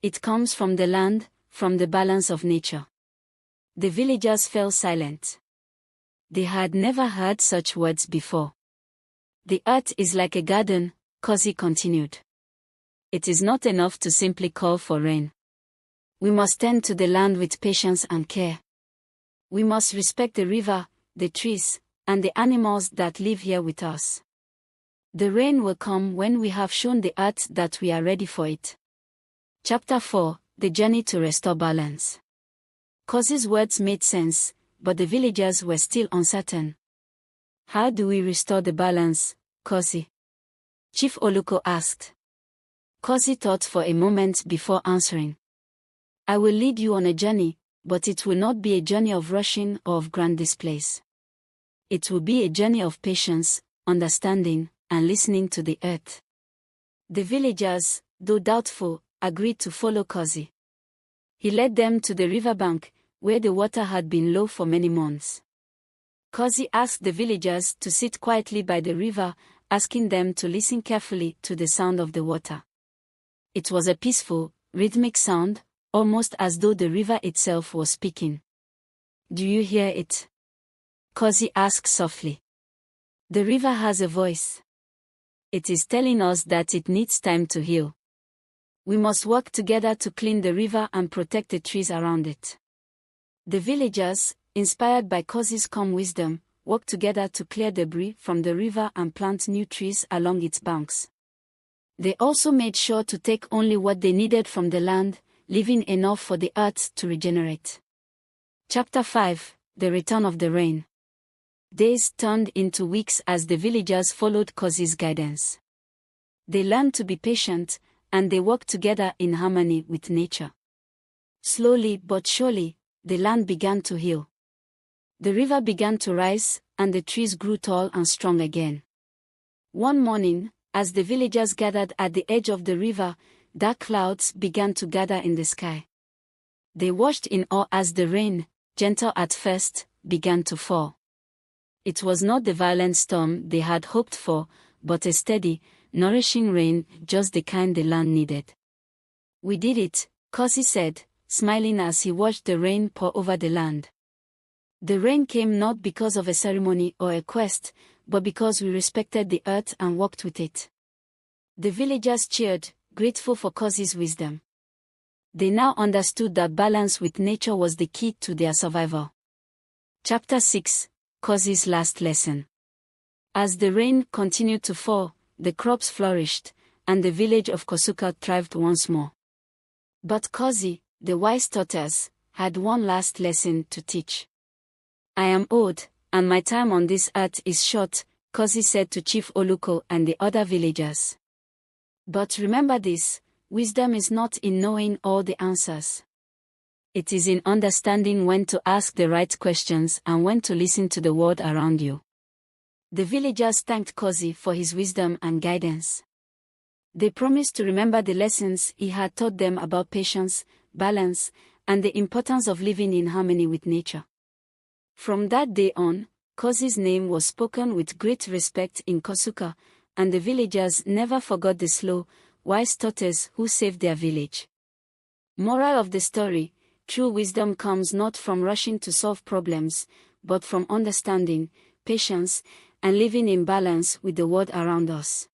It comes from the land, from the balance of nature. The villagers fell silent. They had never heard such words before. The earth is like a garden, Kosi continued. It is not enough to simply call for rain. We must tend to the land with patience and care. We must respect the river, the trees, and the animals that live here with us. The rain will come when we have shown the earth that we are ready for it. Chapter 4: The Journey to Restore Balance. Kosi's words made sense, but the villagers were still uncertain. How do we restore the balance, Kosi? Chief Oluko asked. Kosi thought for a moment before answering. I will lead you on a journey, but it will not be a journey of rushing or of grand displays. It will be a journey of patience, understanding, and listening to the earth. The villagers, though doubtful, agreed to follow Kosi. He led them to the riverbank, where the water had been low for many months. Kosi asked the villagers to sit quietly by the river, asking them to listen carefully to the sound of the water. It was a peaceful, rhythmic sound, almost as though the river itself was speaking. Do you hear it? Kosi asked softly. The river has a voice. It is telling us that it needs time to heal. We must work together to clean the river and protect the trees around it. The villagers, inspired by Kosi's calm wisdom, worked together to clear debris from the river and plant new trees along its banks. They also made sure to take only what they needed from the land, leaving enough for the earth to regenerate. Chapter 5: The Return of the Rain. Days turned into weeks as the villagers followed Kosi's guidance. They learned to be patient, and they worked together in harmony with nature. Slowly but surely, the land began to heal. The river began to rise, and the trees grew tall and strong again. One morning, as the villagers gathered at the edge of the river, dark clouds began to gather in the sky. They watched in awe as the rain, gentle at first, began to fall. It was not the violent storm they had hoped for, but a steady, nourishing rain, just the kind the land needed. We did it, Kosi said, smiling as he watched the rain pour over the land. The rain came not because of a ceremony or a quest, but because we respected the earth and walked with it. The villagers cheered, grateful for Kosi's wisdom. They now understood that balance with nature was the key to their survival. Chapter 6: Kosi's Last Lesson. As the rain continued to fall, the crops flourished, and the village of Kazuka thrived once more. But Kosi, the wise tortoise, had one last lesson to teach. I am old, and my time on this earth is short, Kosi said to Chief Oluko and the other villagers. But remember this, wisdom is not in knowing all the answers. It is in understanding when to ask the right questions and when to listen to the world around you. The villagers thanked Kosi for his wisdom and guidance. They promised to remember the lessons he had taught them about patience, balance, and the importance of living in harmony with nature. From that day on, Kosi's name was spoken with great respect in Kazuka, and the villagers never forgot the slow, wise tortoise who saved their village. Moral of the story: true wisdom comes not from rushing to solve problems, but from understanding, patience, and living in balance with the world around us.